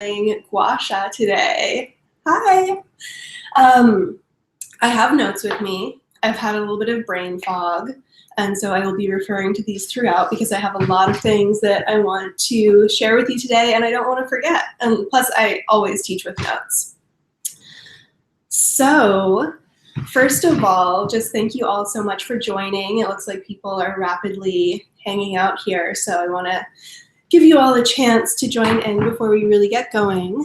Gua Sha today. Hi. I have notes with me. I've had a little bit of brain fog, and so I will be referring to these throughout because I have a lot of things that I want to share with you today, and I don't want to forget. And plus, I always teach with notes. So, first of all, just thank you all so much for joining. It looks like people are rapidly hanging out here, so I want to give you all a chance to join in before we really get going.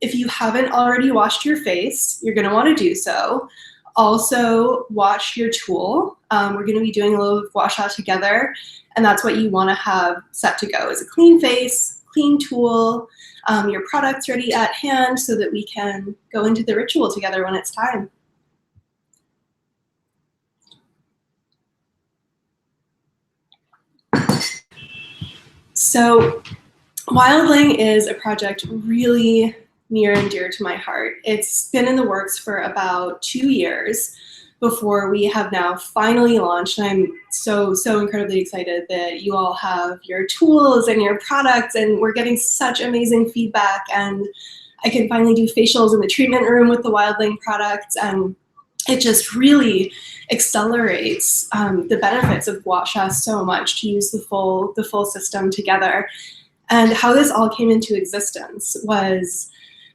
If you haven't already washed your face, you're going to want to do so. Also, wash your tool. We're going to be doing a little Gua Sha together, and that's what you want to have set to go, is a clean face, clean tool, your products ready at hand so that we can go into the ritual together when it's time. So Wildling is a project really near and dear to my heart. It's been in the works for about 2 years before we have now finally launched. And I'm so incredibly excited that you all have your tools and your products, and we're getting such amazing feedback. And I can finally do facials in the treatment room with the Wildling products, and it just really accelerates the benefits of Gua Sha so much to use the full system together. And how this all came into existence was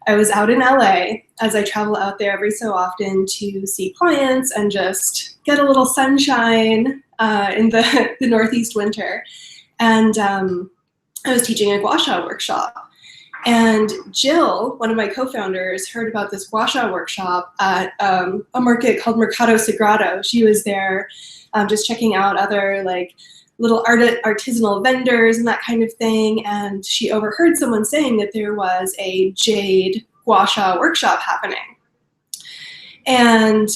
I was out in LA, as I travel out there every so often to see clients and just get a little sunshine in the Northeast winter. And I was teaching a Gua Sha workshop. And Jill, one of my co-founders, heard about this Gua Sha workshop at a market called Mercado Sagrado. She was there just checking out other little artisanal vendors and that kind of thing, and she overheard someone saying that there was a jade Gua Sha workshop happening. And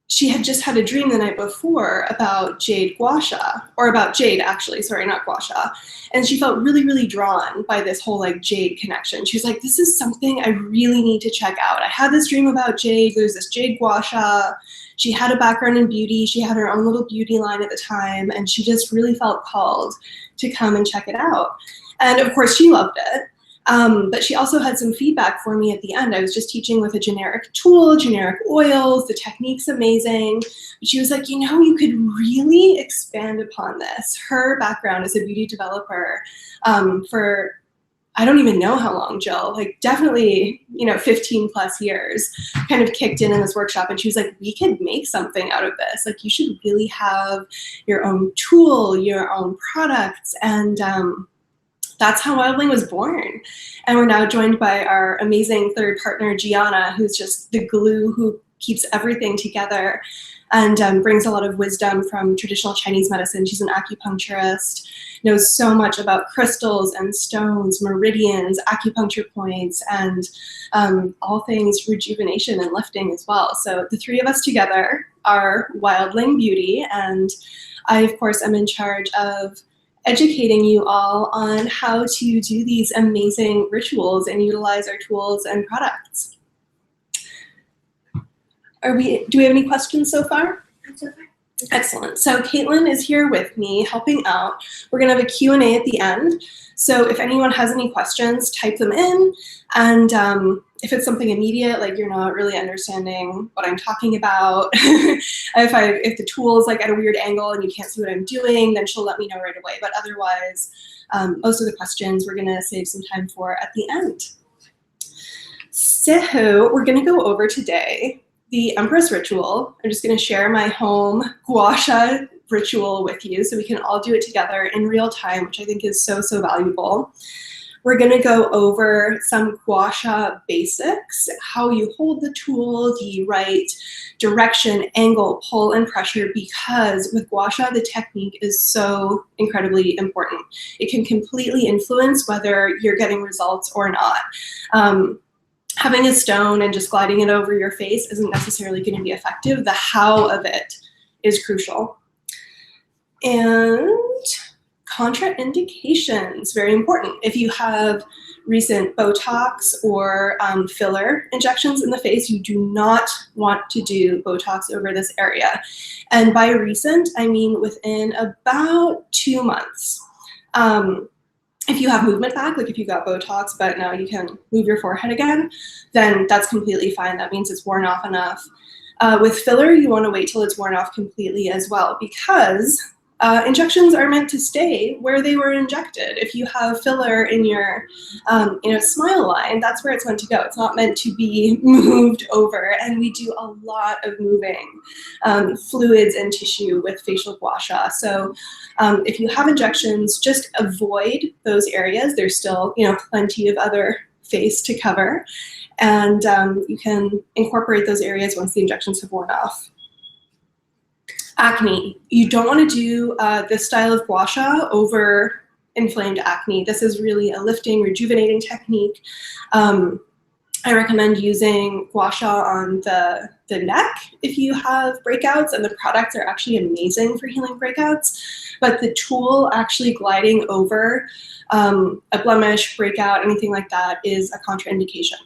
she had just had a dream the night before about jade Gua Sha, or about jade actually, sorry, not Gua Sha. And she felt really drawn by this whole jade connection. She was like, this is something I really need to check out. I had this dream about jade, there's this jade Gua Sha. She had a background in beauty. She had her own little beauty line at the time, and she just really felt called to come and check it out. And of course, she loved it. But she also had some feedback for me at the end. I was just teaching with a generic tool, generic oils, the technique's amazing. But she was like, you could really expand upon this. Her background as a beauty developer for I don't even know how long, Jill, definitely, 15 plus years, kind of kicked in this workshop. And she was like, we could make something out of this. You should really have your own tool, your own products. And that's how Wildling was born. And we're now joined by our amazing third partner, Gianna, who's just the glue who keeps everything together and brings a lot of wisdom from traditional Chinese medicine. She's an acupuncturist, knows so much about crystals and stones, meridians, acupuncture points, and all things rejuvenation and lifting as well. So the three of us together are Wildling Beauty, and I, of course, am in charge of educating you all on how to do these amazing rituals and utilize our tools and products. Do we have any questions so far? So far. Excellent. So Caitlin is here with me helping out. We're going to have a Q&A at the end. So if anyone has any questions, type them in. And if it's something immediate, you're not really understanding what I'm talking about, if the tool is at a weird angle and you can't see what I'm doing, then she'll let me know right away. But otherwise, most of the questions we're going to save some time for at the end. So we're going to go over today the Empress Ritual. I'm just going to share my home Gua Sha ritual with you so we can all do it together in real time, which I think is so valuable. We're going to go over some Gua Sha basics, how you hold the tool, the right direction, angle, pull, and pressure, because with Gua Sha, the technique is so incredibly important. It can completely influence whether you're getting results or not. Having a stone and just gliding it over your face isn't necessarily going to be effective. The how of it is crucial. And contraindications, very important. If you have recent Botox or filler injections in the face, you do not want to do Botox over this area. And by recent, I mean within about 2 months. If you have movement back, like if you got Botox, but now you can move your forehead again, then that's completely fine. That means it's worn off enough. With filler, you want to wait till it's worn off completely as well, because injections are meant to stay where they were injected. If you have filler in your smile line, that's where it's meant to go. It's not meant to be moved over. And we do a lot of moving fluids and tissue with facial gua sha. So if you have injections, just avoid those areas. There's still plenty of other face to cover. And you can incorporate those areas once the injections have worn off. Acne. You don't want to do this style of gua sha over inflamed acne. This is really a lifting, rejuvenating technique. I recommend using gua sha on the neck if you have breakouts, and the products are actually amazing for healing breakouts. But the tool actually gliding over a blemish, breakout, anything like that is a contraindication.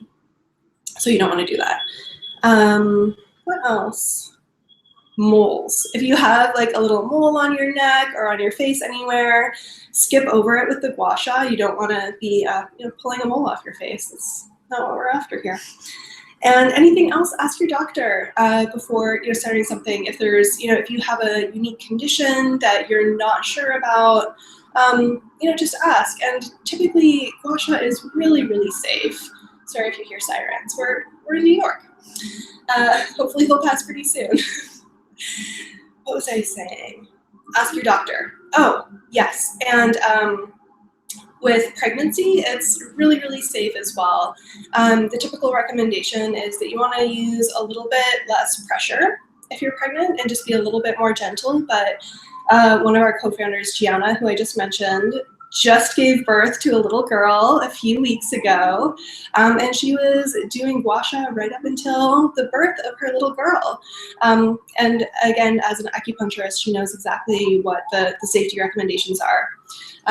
So you don't want to do that. What else? Moles. If you have like a little mole on your neck or on your face anywhere, skip over it with the gua sha. You don't want to be pulling a mole off your face. That's not what we're after here. And anything else, ask your doctor before you're starting something. If there's, if you have a unique condition that you're not sure about, just ask. And typically, gua sha is really, really safe. Sorry if you hear sirens. We're in New York. Hopefully they'll pass pretty soon. What was I saying? Ask your doctor. Oh, yes. And with pregnancy, it's really, really safe as well. The typical recommendation is that you want to use a little bit less pressure if you're pregnant and just be a little bit more gentle. But one of our co-founders, Gianna, who I just mentioned, just gave birth to a little girl a few weeks ago, and she was doing gua sha right up until the birth of her little girl. And again, as an acupuncturist, she knows exactly what the safety recommendations are.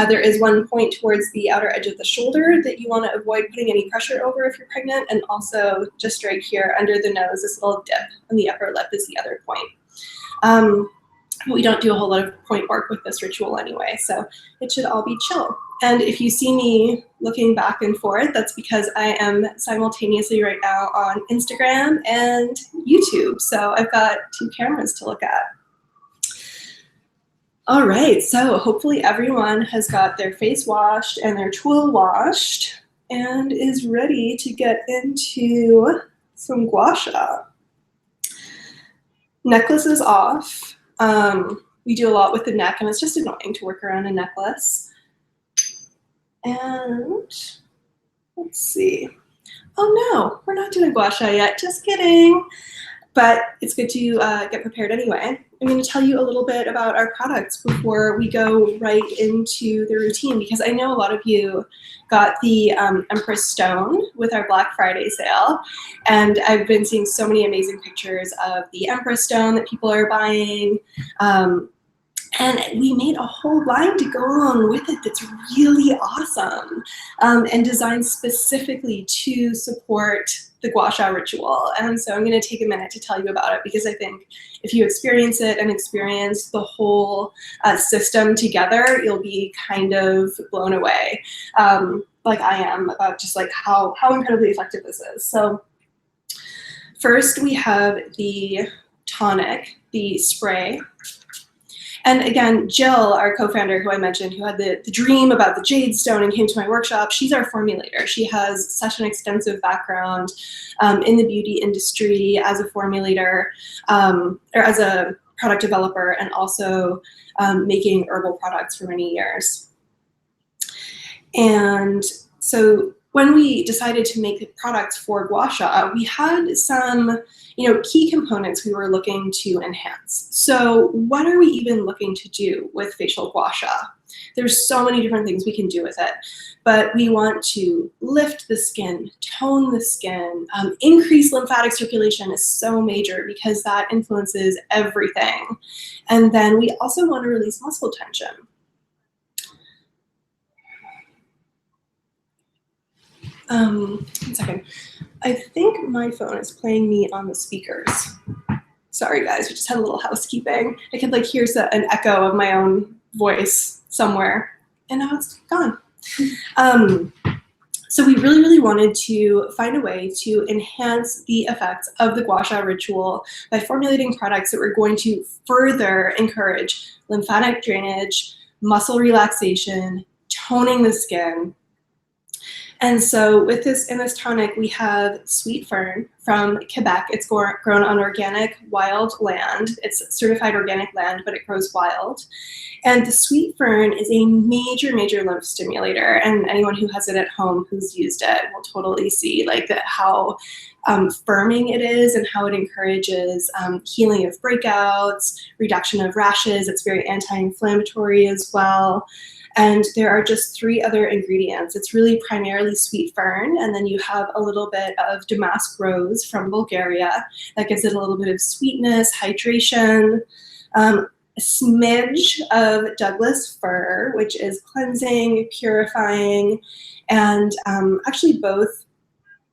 There is one point towards the outer edge of the shoulder that you want to avoid putting any pressure over if you're pregnant, and also just right here under the nose, this little dip on the upper lip is the other point. We don't do a whole lot of point work with this ritual anyway, so it should all be chill. And if you see me looking back and forth, that's because I am simultaneously right now on Instagram and YouTube, so I've got 2 cameras to look at. All right, so hopefully everyone has got their face washed and their tool washed and is ready to get into some gua sha. Necklace is off. We do a lot with the neck, and it's just annoying to work around a necklace. And let's see. Oh no, we're not doing gua sha yet, just kidding. But it's good to get prepared anyway. I'm going to tell you a little bit about our products before we go right into the routine, because I know a lot of you got the Empress stone with our Black Friday sale, and I've been seeing so many amazing pictures of the Empress stone that people are buying. And we made a whole line to go along with it that's really awesome and designed specifically to support the Gua Sha ritual. And so I'm going to take a minute to tell you about it, because I think if you experience it and experience the whole system together, you'll be kind of blown away, like I am, about just like how incredibly effective this is. So first we have the tonic, the spray. And again, Jill, our co-founder who I mentioned, who had the dream about the jade stone and came to my workshop, she's our formulator. She has such an extensive background in the beauty industry as a formulator, or as a product developer, and also making herbal products for many years. And so when we decided to make products for Gua Sha, we had some key components we were looking to enhance. So what are we even looking to do with facial Gua Sha? There's so many different things we can do with it, but we want to lift the skin, tone the skin, increase lymphatic circulation is so major because that influences everything. And then we also want to release muscle tension. One second. I think my phone is playing me on the speakers. Sorry guys, we just had a little housekeeping. I could hear an echo of my own voice somewhere, and now it's gone. So we really, really wanted to find a way to enhance the effects of the Gua Sha ritual by formulating products that were going to further encourage lymphatic drainage, muscle relaxation, toning the skin. And so with this, in this tonic, we have sweet fern from Quebec. It's grown on organic wild land. It's certified organic land, but it grows wild. And the sweet fern is a major, major lymph stimulator. And anyone who has it at home who's used it will totally see like how firming it is and how it encourages healing of breakouts, reduction of rashes. It's very anti-inflammatory as well. And there are just 3 other ingredients. It's really primarily sweet fern, and then you have a little bit of damask rose from Bulgaria that gives it a little bit of sweetness, hydration, a smidge of Douglas fir, which is cleansing, purifying, and actually both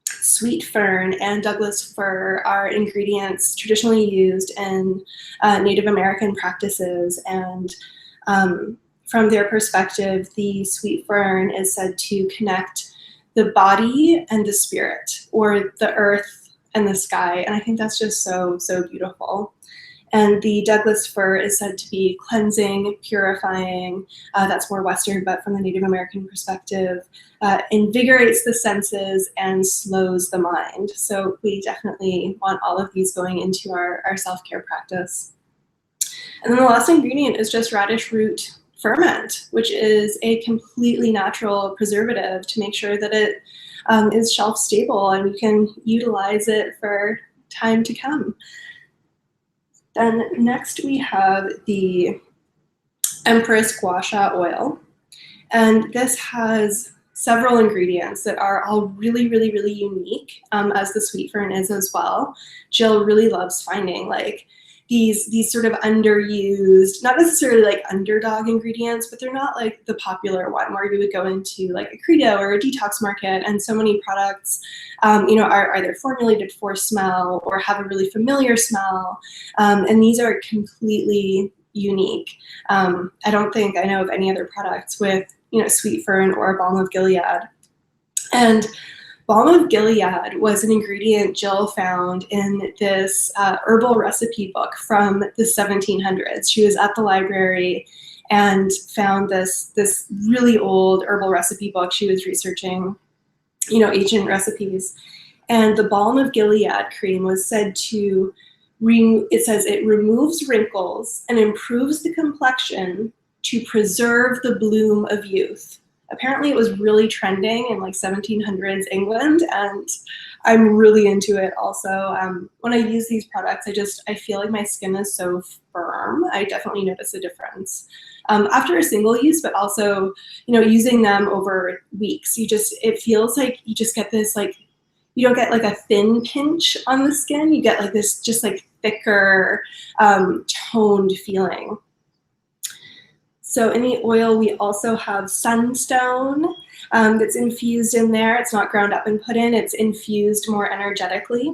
sweet fern and Douglas fir are ingredients traditionally used in Native American practices, and from their perspective, the sweet fern is said to connect the body and the spirit, or the earth and the sky. And I think that's just so, so beautiful. And the Douglas fir is said to be cleansing, purifying. That's more Western, but from the Native American perspective, invigorates the senses and slows the mind. So we definitely want all of these going into our self-care practice. And then the last ingredient is just radish root ferment, which is a completely natural preservative to make sure that it is shelf stable and you can utilize it for time to come. Then next we have the Empress Gua Sha oil. And this has several ingredients that are all really, really, really unique, as the sweet fern is as well. Jill really loves finding like these sort of underused, not necessarily like underdog ingredients, but they're not like the popular one where you would go into like a Credo or a detox market, and so many products are either formulated for smell or have a really familiar smell, and these are completely unique. I don't think I know of any other products with sweet fern or balm of Gilead. And balm of Gilead was an ingredient Jill found in this herbal recipe book from the 1700s. She was at the library and found this really old herbal recipe book. She was researching, ancient recipes. And the balm of Gilead cream was said to, it says it removes wrinkles and improves the complexion to preserve the bloom of youth. Apparently it was really trending in like 1700s England, and I'm really into it also. When I use these products, I feel like my skin is so firm. I definitely notice a difference after a single use, but also, using them over weeks. It feels like you just get this, like, you don't get like a thin pinch on the skin. You get like this just like thicker, toned feeling. So in the oil, we also have sunstone that's infused in there. It's not ground up and put in, it's infused more energetically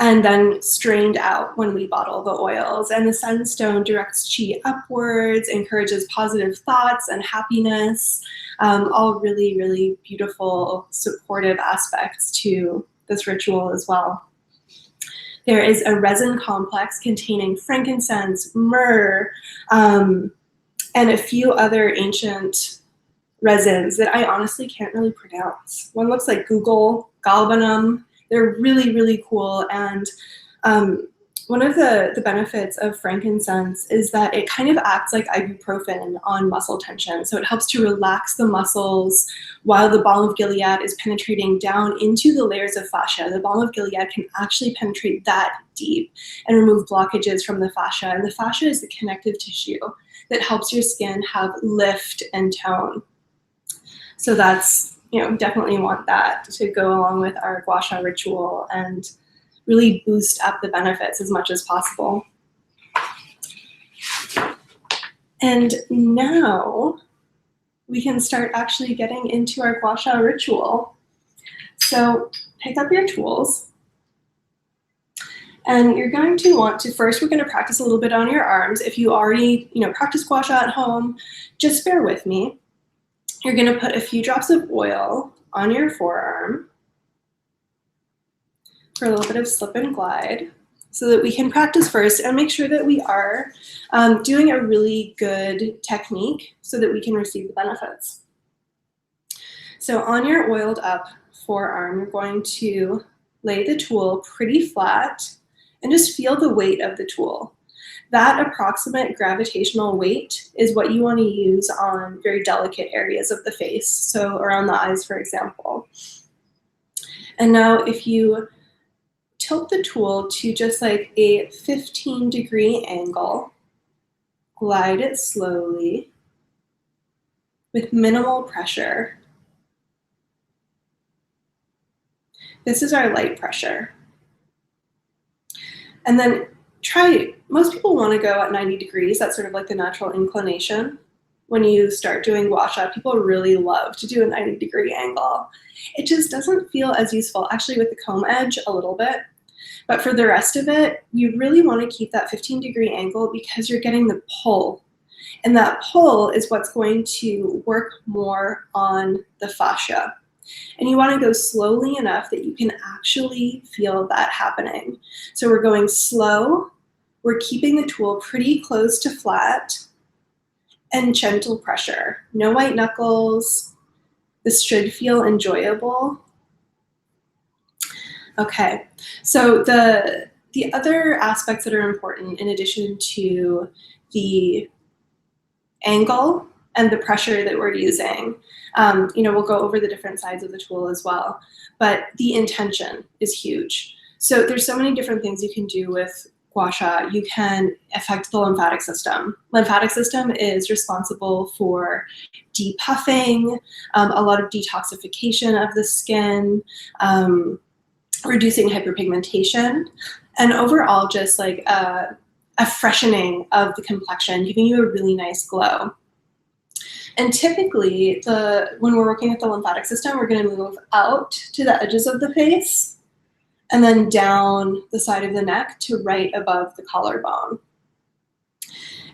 and then strained out when we bottle the oils. And the sunstone directs chi upwards, encourages positive thoughts and happiness, all really, really beautiful, supportive aspects to this ritual as well. There is a resin complex containing frankincense, myrrh, and a few other ancient resins that I honestly can't really pronounce. One looks like Google, galbanum. They're really, really cool. And one of the benefits of frankincense is that it kind of acts like ibuprofen on muscle tension. So it helps to relax the muscles while the balm of Gilead is penetrating down into the layers of fascia. The balm of Gilead can actually penetrate that deep and remove blockages from the fascia. And the fascia is the connective tissue that helps your skin have lift and tone. So that's, definitely want that to go along with our Gua Sha ritual and really boost up the benefits as much as possible. And now we can start actually getting into our Gua Sha ritual. So pick up your tools. And you're going to want to, first we're going to practice a little bit on your arms. If you already, practice Gua Sha at home, just bear with me. You're going to put a few drops of oil on your forearm for a little bit of slip and glide so that we can practice first and make sure that we are doing a really good technique so that we can receive the benefits. So on your oiled up forearm, you're going to lay the tool pretty flat and just feel the weight of the tool. That approximate gravitational weight is what you want to use on very delicate areas of the face, so around the eyes, for example. And now if you tilt the tool to just like a 15-degree angle, glide it slowly with minimal pressure. This is our light pressure. And then most people want to go at 90 degrees. That's sort of like the natural inclination. When you start doing Gua Sha, people really love to do a 90-degree angle. It just doesn't feel as useful, actually with the comb edge a little bit. But for the rest of it, you really want to keep that 15-degree angle because you're getting the pull. And that pull is what's going to work more on the fascia. And you want to go slowly enough that you can actually feel that happening. So we're going slow, we're keeping the tool pretty close to flat, and gentle pressure. No white knuckles. This should feel enjoyable. Okay, so the other aspects that are important in addition to the angle and the pressure that we're using, we'll go over the different sides of the tool as well, but the intention is huge. So there's so many different things you can do with Gua Sha. You can affect the lymphatic system. Lymphatic system is responsible for depuffing, a lot of detoxification of the skin, reducing hyperpigmentation, and overall just like a freshening of the complexion, giving you a really nice glow. And typically, when we're working with the lymphatic system, we're going to move out to the edges of the face and then down the side of the neck to right above the collarbone.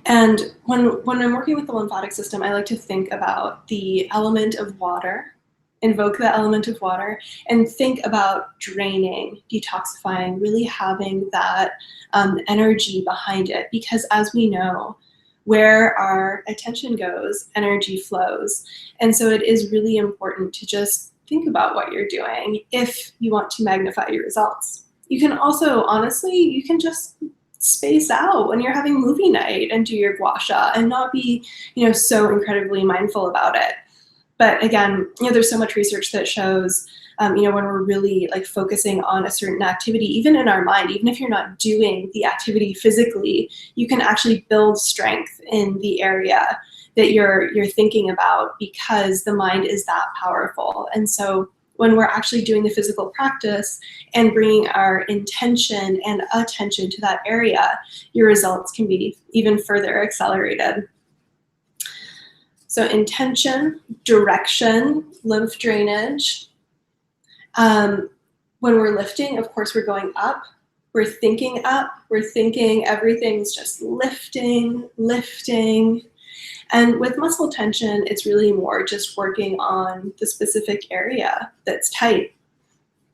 And when I'm working with the lymphatic system, I like to think about the element of water, invoke the element of water, and think about draining, detoxifying, really having that energy behind it. Because as we know, where our attention goes, energy flows. And so it is really important to just think about what you're doing if you want to magnify your results. You can also, honestly, you can just space out when you're having movie night and do your Gua Sha and not be, so incredibly mindful about it. But again, there's so much research that shows, when we're really like focusing on a certain activity, even in our mind, even if you're not doing the activity physically, you can actually build strength in the area that you're thinking about because the mind is that powerful. And so when we're actually doing the physical practice and bringing our intention and attention to that area, your results can be even further accelerated. So intention, direction, lymph drainage. When we're lifting, of course, we're going up. We're thinking up. We're thinking everything's just lifting, lifting. And with muscle tension, it's really more just working on the specific area that's tight.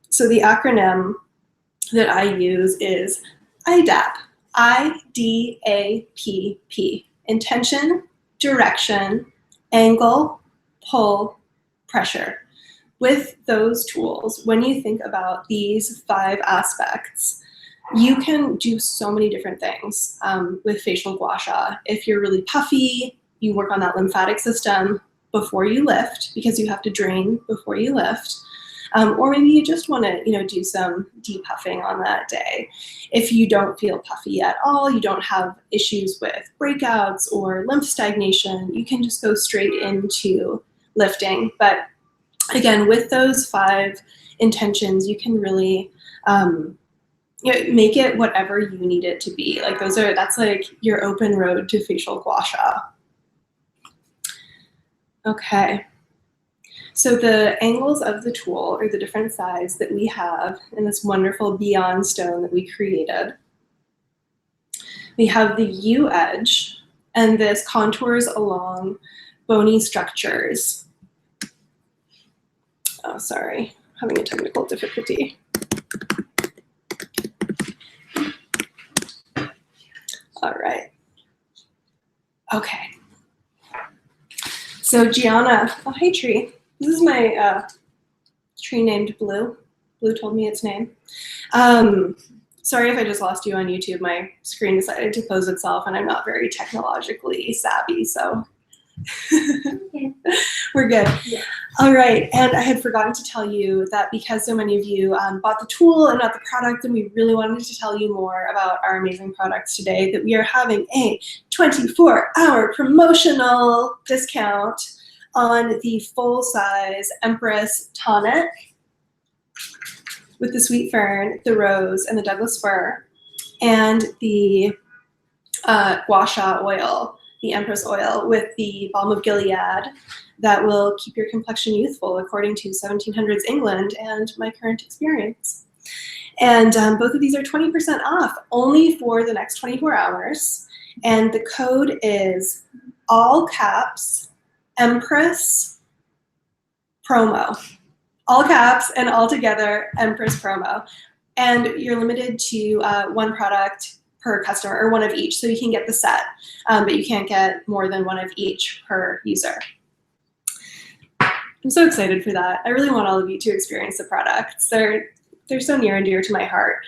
So the acronym that I use is IDAPP, I-D-A-P-P. Intention, direction, angle, pull, pressure. With those tools, when you think about these 5 aspects, you can do so many different things with facial Gua Sha. If you're really puffy, you work on that lymphatic system before you lift because you have to drain before you lift. Or maybe you just want to, do some depuffing on that day. If you don't feel puffy at all, you don't have issues with breakouts or lymph stagnation, you can just go straight into lifting. But again, with those 5 intentions, you can really make it whatever you need it to be. Like that's like your open road to facial Gua Sha. Okay. So the angles of the tool are the different sides that we have in this wonderful Beyond stone that we created. We have the U edge, and this contours along bony structures. sorry, having a technical difficulty. All right. Okay. So Gianna, oh, hey tree. This is my tree named Blue. Blue told me its name. Sorry if I just lost you on YouTube. My screen decided to close itself and I'm not very technologically savvy, so we're good. Yeah. All right, and I had forgotten to tell you that because so many of you bought the tool and not the product, and we really wanted to tell you more about our amazing products today, that we are having a 24-hour promotional discount on the full-size Empress tonic with the sweet fern, the rose, and the Douglas fir, and the Gua Sha oil, the Empress oil with the balm of Gilead that will keep your complexion youthful according to 1700s England and my current experience. And both of these are 20% off only for the next 24 hours. And the code is all caps Empress promo. All caps and all together Empress promo. And you're limited to one product per customer, or one of each, so you can get the set, but you can't get more than one of each per user. I'm so excited for that. I really want all of you to experience the products. They're so near and dear to my heart.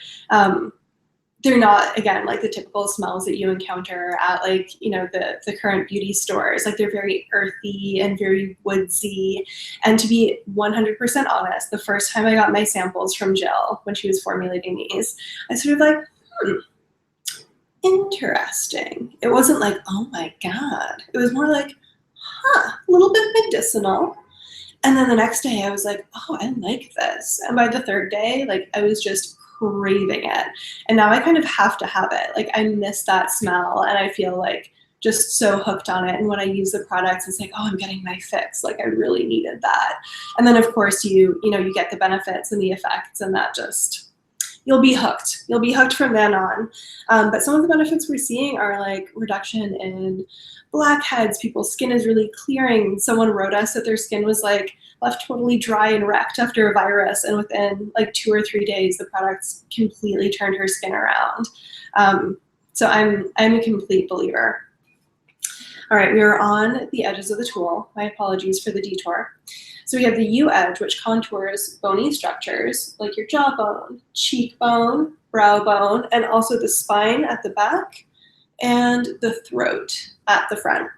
They're not, again, like the typical smells that you encounter at like, you know, the current beauty stores. Like they're very earthy and very woodsy. And to be 100% honest, the first time I got my samples from Jill when she was formulating these, I sort of like, interesting. It wasn't like, oh my God. It was more like, huh, a little bit medicinal. And then the next day I was like, oh, I like this. And by the third day, like I was just craving it. And now I kind of have to have it. Like I miss that smell and I feel like just so hooked on it. And when I use the products, it's like, oh, I'm getting my fix. Like I really needed that. And then of course you get the benefits and the effects, and that just, you'll be hooked. You'll be hooked from then on. But some of the benefits we're seeing are like reduction in blackheads. People's skin is really clearing. Someone wrote us that their skin was like left totally dry and wrecked after a virus, and within like 2 or 3 days, the products completely turned her skin around. So I'm a complete believer. All right, we are on the edges of the tool. My apologies for the detour. So we have the U edge, which contours bony structures like your jawbone, cheekbone, brow bone, and also the spine at the back and the throat at the front.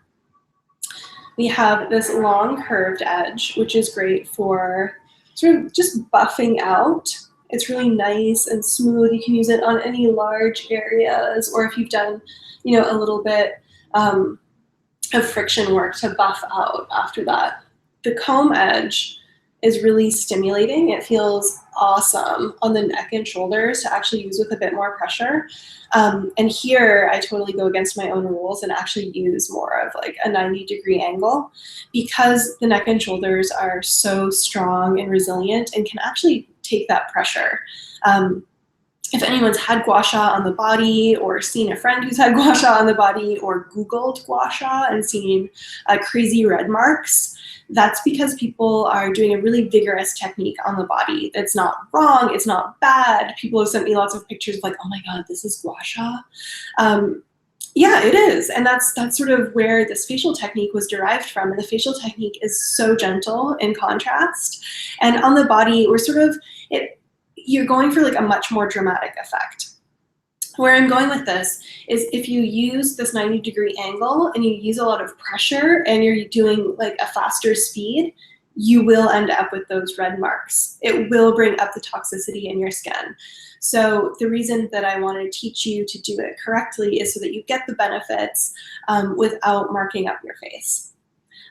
We have this long curved edge, which is great for sort of just buffing out. It's really nice and smooth. You can use it on any large areas, or if you've done, you know, a little bit of friction work to buff out after that. The comb edge is really stimulating. It feels awesome on the neck and shoulders to actually use with a bit more pressure. And here I totally go against my own rules and actually use more of like a 90-degree angle, because the neck and shoulders are so strong and resilient and can actually take that pressure. If anyone's had Gua Sha on the body, or seen a friend who's had Gua Sha on the body, or Googled Gua Sha and seen crazy red marks, that's because people are doing a really vigorous technique on the body. It's not wrong, it's not bad. People have sent me lots of pictures of like, oh my God, this is Gua Sha. Yeah, it is. And that's sort of where this facial technique was derived from. And the facial technique is so gentle in contrast. And on the body, we're sort of, you're going for like a much more dramatic effect. Where I'm going with this is if you use this 90-degree angle and you use a lot of pressure and you're doing like a faster speed, you will end up with those red marks. It will bring up the toxicity in your skin. So the reason that I want to teach you to do it correctly is so that you get the benefits without marking up your face.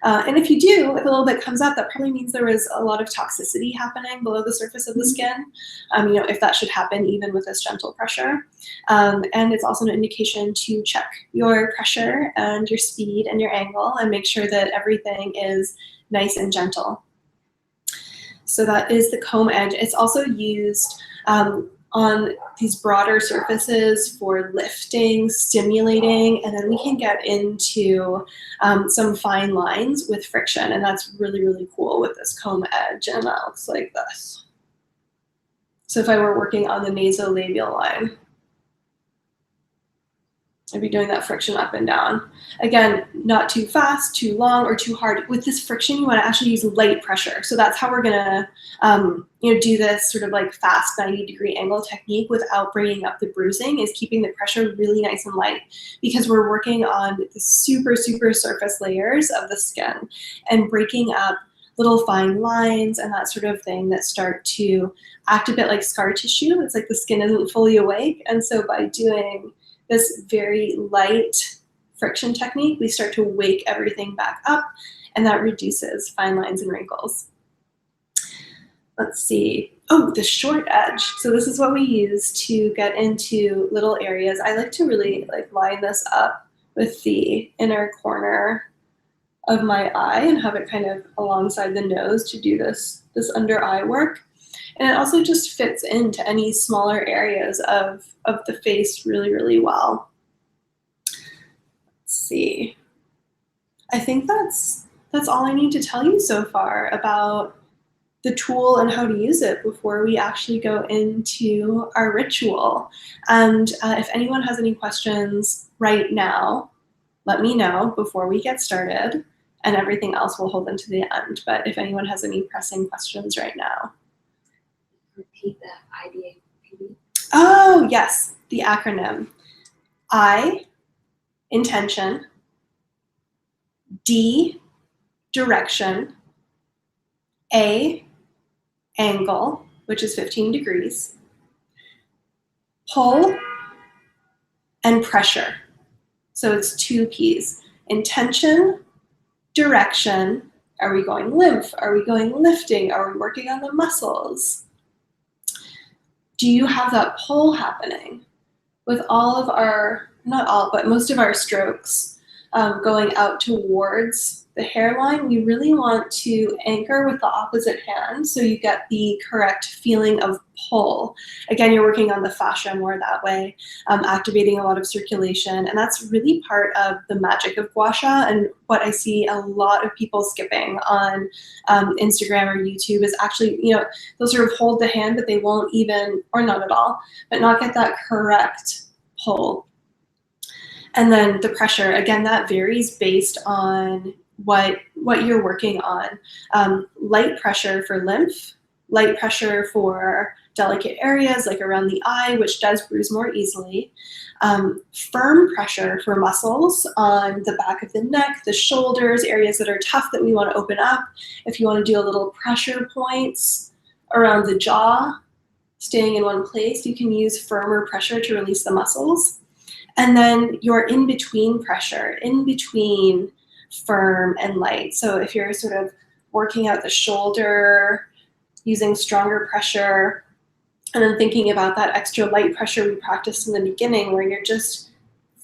And if you do, if a little bit comes up, that probably means there was a lot of toxicity happening below the surface of the skin, you know, if that should happen even with this gentle pressure. And it's also an indication to check your pressure and your speed and your angle and make sure that everything is nice and gentle. So that is the comb edge. It's also used on these broader surfaces for lifting, stimulating, and then we can get into some fine lines with friction, and that's really, really cool with this comb edge, and that looks like this. So if I were working on the nasolabial line, I'd be doing that friction up and down. Again, not too fast, too long, or too hard. With this friction, you want to actually use light pressure. So that's how we're gonna do this sort of like fast 90-degree angle technique without bringing up the bruising, is keeping the pressure really nice and light, because we're working on the super, super surface layers of the skin and breaking up little fine lines and that sort of thing that start to act a bit like scar tissue. It's like the skin isn't fully awake. And so by doing this very light friction technique, we start to wake everything back up, and that reduces fine lines and wrinkles. Let's see. Oh, the short edge. So this is what we use to get into little areas. I like to really line this up with the inner corner of my eye and have it kind of alongside the nose to do this under eye work. And it also just fits into any smaller areas of the face really, really well. Let's see. I think that's all I need to tell you so far about the tool and how to use it before we actually go into our ritual. And if anyone has any questions right now, let me know before we get started, and everything else we'll hold into the end. But if anyone has any pressing questions right now. Repeat the IDAPD. Oh, yes, the acronym. I, intention. D, direction. A, angle, which is 15 degrees. Pull and pressure. So it's 2 P's. Intention, direction. Are we going lymph? Are we going lifting? Are we working on the muscles? Do you have that pull happening? With all of our, not all, but most of our strokes going out towards the hairline, we really want to anchor with the opposite hand so you get the correct feeling of pull. Again, you're working on the fascia more that way, activating a lot of circulation, and that's really part of the magic of Gua Sha, and what I see a lot of people skipping on Instagram or YouTube is actually, they'll sort of hold the hand, but they won't even, or not at all, but not get that correct pull. And then the pressure, again, that varies based on what you're working on. Light pressure for lymph, light pressure for delicate areas like around the eye, which does bruise more easily. Firm pressure for muscles on the back of the neck, the shoulders, areas that are tough that we want to open up. If you want to do a little pressure points around the jaw, staying in one place, you can use firmer pressure to release the muscles. And then your in-between pressure, in between firm and light. So if you're sort of working out the shoulder, using stronger pressure, and then thinking about that extra light pressure we practiced in the beginning where you're just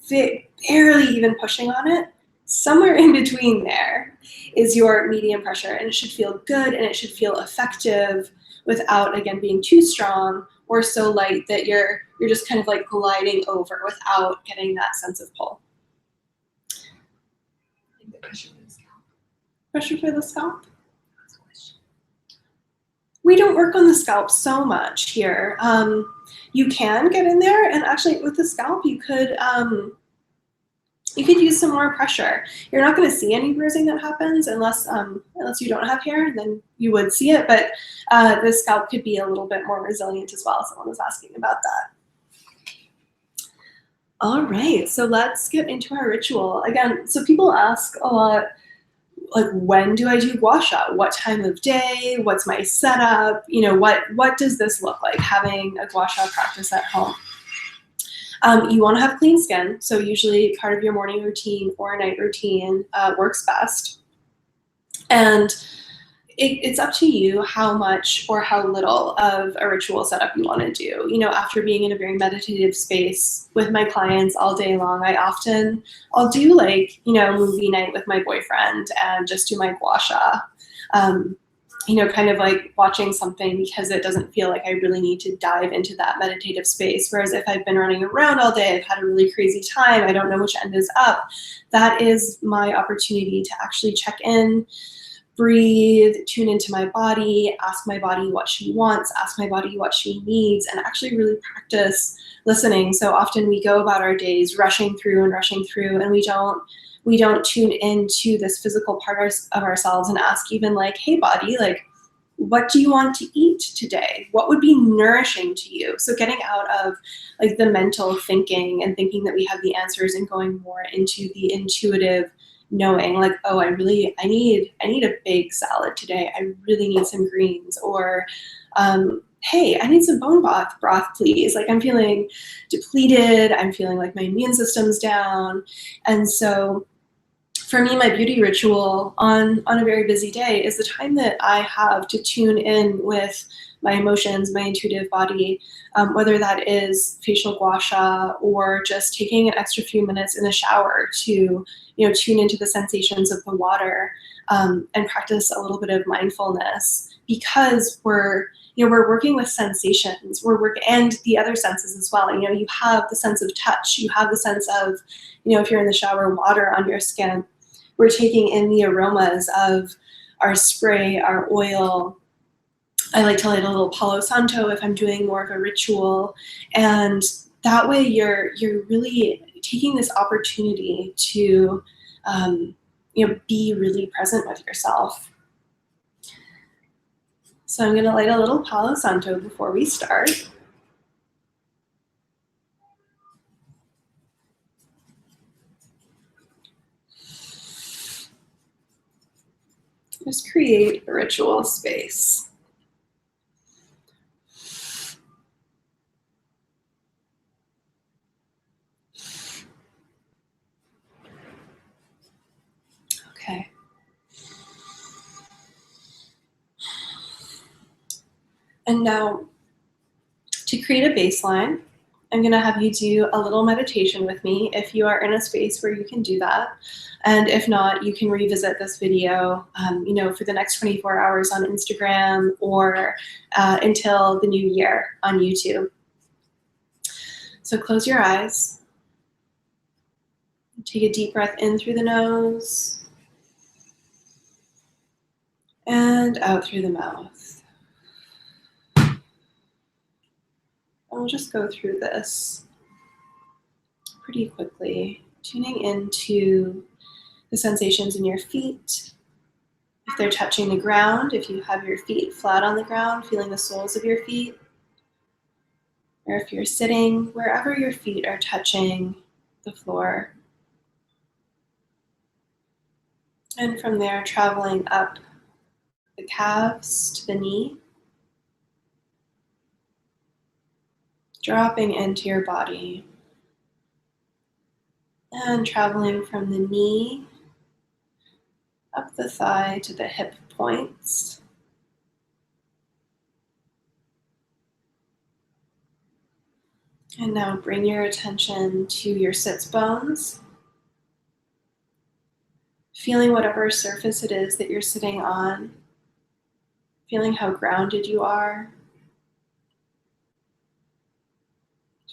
barely even pushing on it, somewhere in between there is your medium pressure, and it should feel good and it should feel effective without, again, being too strong or so light that you're just kind of like gliding over without getting that sense of pull. Pressure for the scalp. Pressure for the scalp? We don't work on the scalp so much here. You can get in there, and actually with the scalp, you could use some more pressure. You're not going to see any bruising that happens unless you don't have hair, then you would see it, but the scalp could be a little bit more resilient as well. Someone was asking about that. All right, so let's get into our ritual. Again, so people ask a lot, like, when do I do Gua Sha? What time of day? What's my setup? What does this look like, having a Gua Sha practice at home? You want to have clean skin, so usually part of your morning routine or night routine works best. And it's up to you how much or how little of a ritual setup you want to do. After being in a very meditative space with my clients all day long, I'll do movie night with my boyfriend and just do my Gua Sha. kind of like watching something because it doesn't feel like I really need to dive into that meditative space. Whereas if I've been running around all day, I've had a really crazy time, I don't know which end is up, that is my opportunity to actually check in, breathe, tune into my body, ask my body what she wants, ask my body what she needs, and actually really practice listening. So often we go about our days rushing through, and we don't tune into this physical part of ourselves and ask even like, hey body, like, what do you want to eat today? What would be nourishing to you? So getting out of like the mental thinking and thinking that we have the answers and going more into the intuitive knowing, like, oh, I need a big salad today. I really need some greens. Or hey, I need some bone broth, please. Like, I'm feeling depleted. I'm feeling like my immune system's down. And so for me, my beauty ritual on a very busy day is the time that I have to tune in with my emotions, my intuitive body, whether that is facial gua sha or just taking an extra few minutes in the shower to tune into the sensations of the water, and practice a little bit of mindfulness, because we're working with sensations, and the other senses as well. You have the sense of touch, you have the sense of, if you're in the shower, water on your skin. We're taking in the aromas of our spray, our oil. I like to light a little Palo Santo if I'm doing more of a ritual. And that way you're really taking this opportunity to be really present with yourself. So I'm going to light a little Palo Santo before we start. Just create a ritual space. Okay. And now, to create a baseline, I'm going to have you do a little meditation with me if you are in a space where you can do that. And if not, you can revisit this video, for the next 24 hours on Instagram, or until the new year on YouTube. So close your eyes. Take a deep breath in through the nose and out through the mouth. And we'll just go through this pretty quickly, tuning into the sensations in your feet. If they're touching the ground, if you have your feet flat on the ground, feeling the soles of your feet. Or if you're sitting, wherever your feet are touching the floor. And from there, traveling up the calves to the knee. Dropping into your body. And traveling from the knee up the thigh to the hip points. And now bring your attention to your sits bones. Feeling whatever surface it is that you're sitting on. Feeling how grounded you are.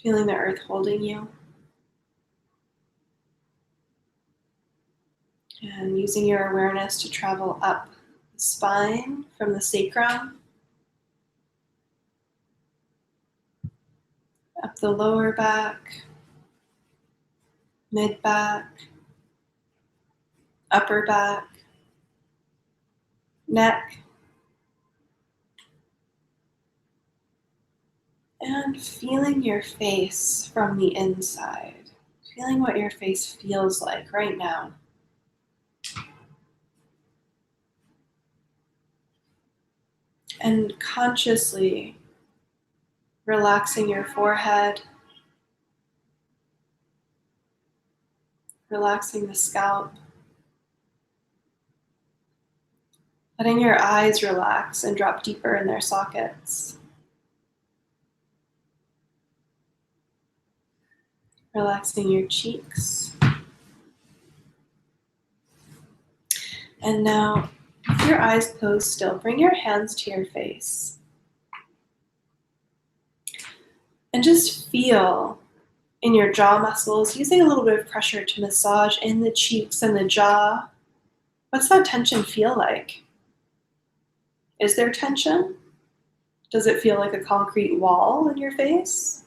Feeling the earth holding you. And using your awareness to travel up the spine from the sacrum, up the lower back, mid back, upper back, neck, and feeling your face from the inside, feeling what your face feels like right now. And consciously relaxing your forehead, relaxing the scalp, letting your eyes relax and drop deeper in their sockets. Relaxing your cheeks. And now With your eyes closed still, bring your hands to your face. And just feel in your jaw muscles, using a little bit of pressure to massage in the cheeks and the jaw. What's that tension feel like? Is there tension? Does it feel like a concrete wall in your face?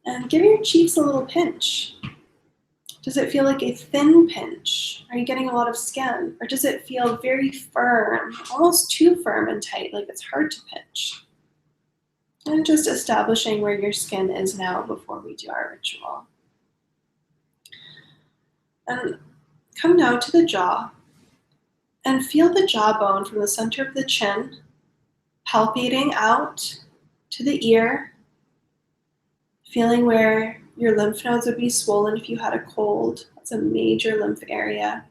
And give your cheeks a little pinch. Does it feel like a thin pinch? Are you getting a lot of skin? Or does it feel very firm, almost too firm and tight, like it's hard to pinch? And just establishing where your skin is now before we do our ritual. And come now to the jaw and feel the jawbone from the center of the chin palpating out to the ear, feeling where your lymph nodes would be swollen if you had a cold. That's a major lymph area.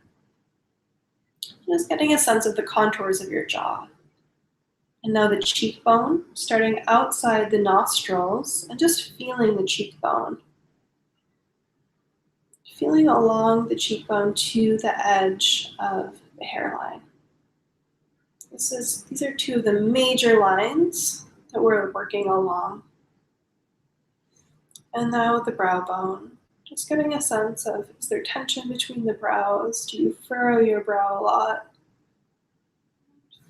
Just getting a sense of the contours of your jaw. And now the cheekbone, starting outside the nostrils and just feeling the cheekbone. Feeling along the cheekbone to the edge of the hairline. These are two of the major lines that we're working along. And now the brow bone, just getting a sense of, is there tension between the brows? Do you furrow your brow a lot?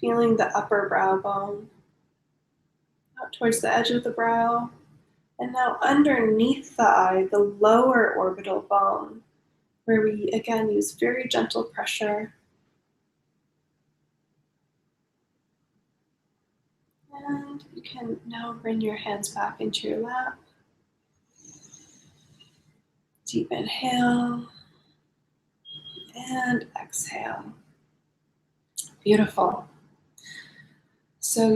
Feeling the upper brow bone, out towards the edge of the brow. And now underneath the eye, the lower orbital bone, where we again use very gentle pressure. And you can now bring your hands back into your lap. Deep inhale and exhale. Beautiful. So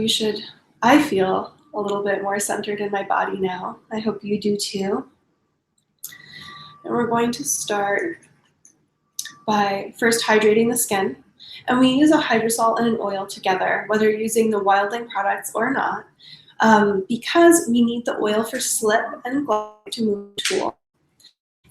I feel a little bit more centered in my body now. I hope you do too. And we're going to start by first hydrating the skin. And we use a hydrosol and an oil together, whether you're using the Wildling products or not, because we need the oil for slip and glide to move the tool.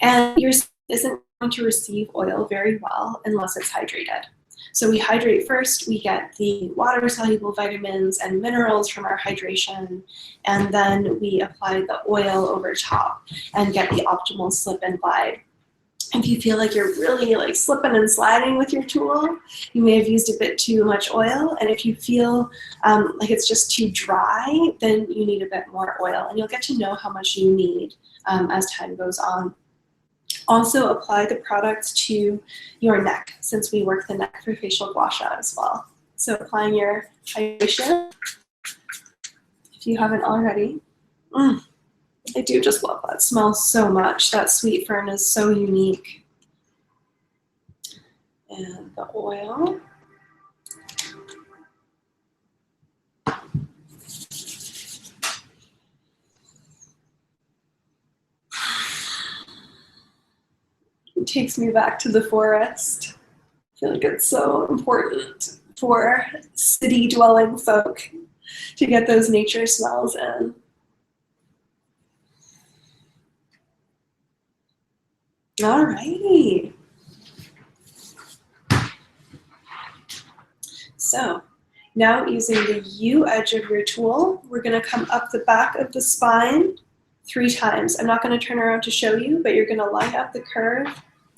And your skin isn't going to receive oil very well unless it's hydrated. So we hydrate first, we get the water-soluble vitamins and minerals from our hydration, and then we apply the oil over top and get the optimal slip and glide. If you feel like you're really like slipping and sliding with your tool, you may have used a bit too much oil. And if you feel like it's just too dry, then you need a bit more oil. And you'll get to know how much you need as time goes on. Also apply the products to your neck, since we work the neck for facial gua sha as well. So applying your hydration, if you haven't already. I do just love that. It smells so much. That sweet fern is so unique. And the oil. It takes me back to the forest. I feel like it's so important for city-dwelling folk to get those nature smells in. All righty. So now using the U edge of your tool, we're going to come up the back of the spine 3 times. I'm not going to turn around to show you, but you're going to line up the curve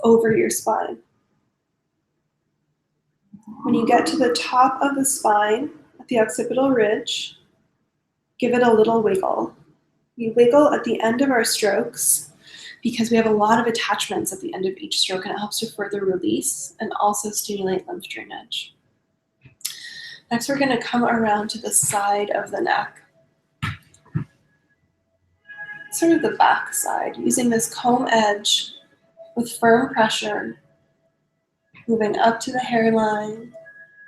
over your spine. When you get to the top of the spine at the occipital ridge, give it a little wiggle. We wiggle at the end of our strokes because we have a lot of attachments at the end of each stroke, and it helps to further release and also stimulate lymph drainage. Next, we're going to come around to the side of the neck, sort of the back side, using this comb edge with firm pressure, moving up to the hairline,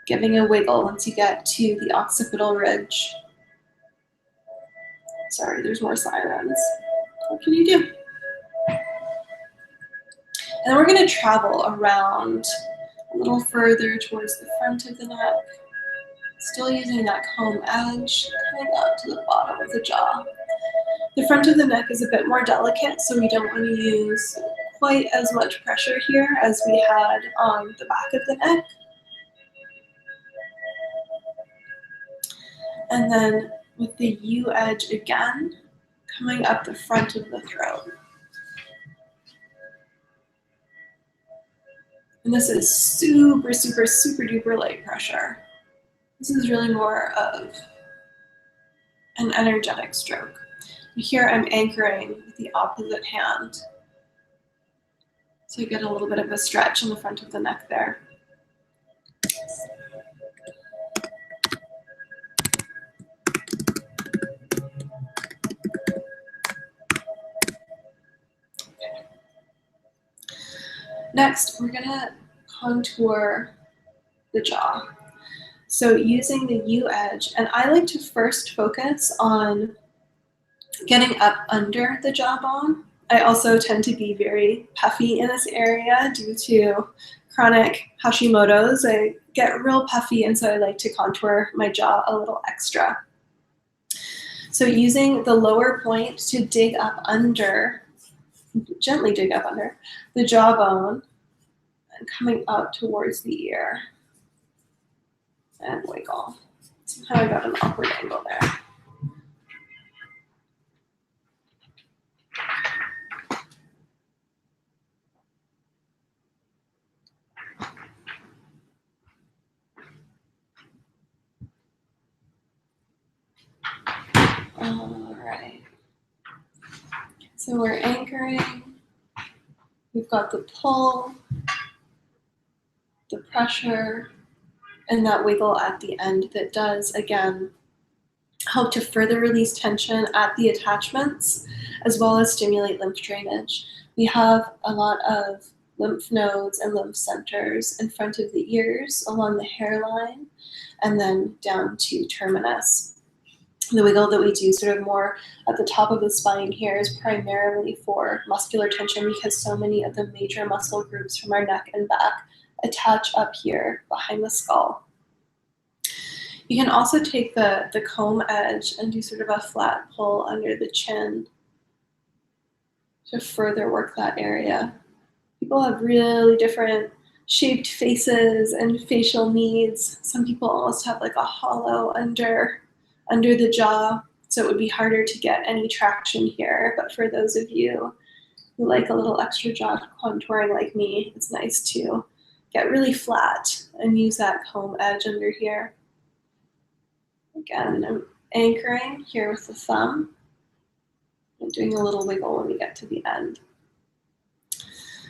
giving a wiggle once you get to the occipital ridge. Sorry, there's more sirens. What can you do? And then we're going to travel around a little further towards the front of the neck, still using that comb edge, coming up to the bottom of the jaw. The front of the neck is a bit more delicate, so we don't want to use quite as much pressure here as we had on the back of the neck. And then with the U edge again, coming up the front of the throat. And this is super, super, super duper light pressure. This is really more of an energetic stroke. Here I'm anchoring with the opposite hand. So you get a little bit of a stretch in the front of the neck there. Next, we're gonna contour the jaw. So using the U edge, and I like to first focus on getting up under the jawbone. I also tend to be very puffy in this area due to chronic Hashimoto's. I get real puffy, and so I like to contour my jaw a little extra. So using the lower point to dig up under, gently dig up under the jawbone and coming up towards the ear and wiggle. Somehow I got an awkward angle there. All right. So we're anchoring. We've got the pull, the pressure, and that wiggle at the end that does, again, help to further release tension at the attachments, as well as stimulate lymph drainage. We have a lot of lymph nodes and lymph centers in front of the ears, along the hairline, and then down to terminus. The wiggle that we do sort of more at the top of the spine here is primarily for muscular tension because so many of the major muscle groups from our neck and back attach up here behind the skull. You can also take the comb edge and do sort of a flat pull under the chin to further work that area. People have really different shaped faces and facial needs. Some people almost have like a hollow under the jaw, so it would be harder to get any traction here. But for those of you who like a little extra jaw contouring like me, it's nice to get really flat and use that comb edge under here. Again, I'm anchoring here with the thumb and doing a little wiggle when we get to the end.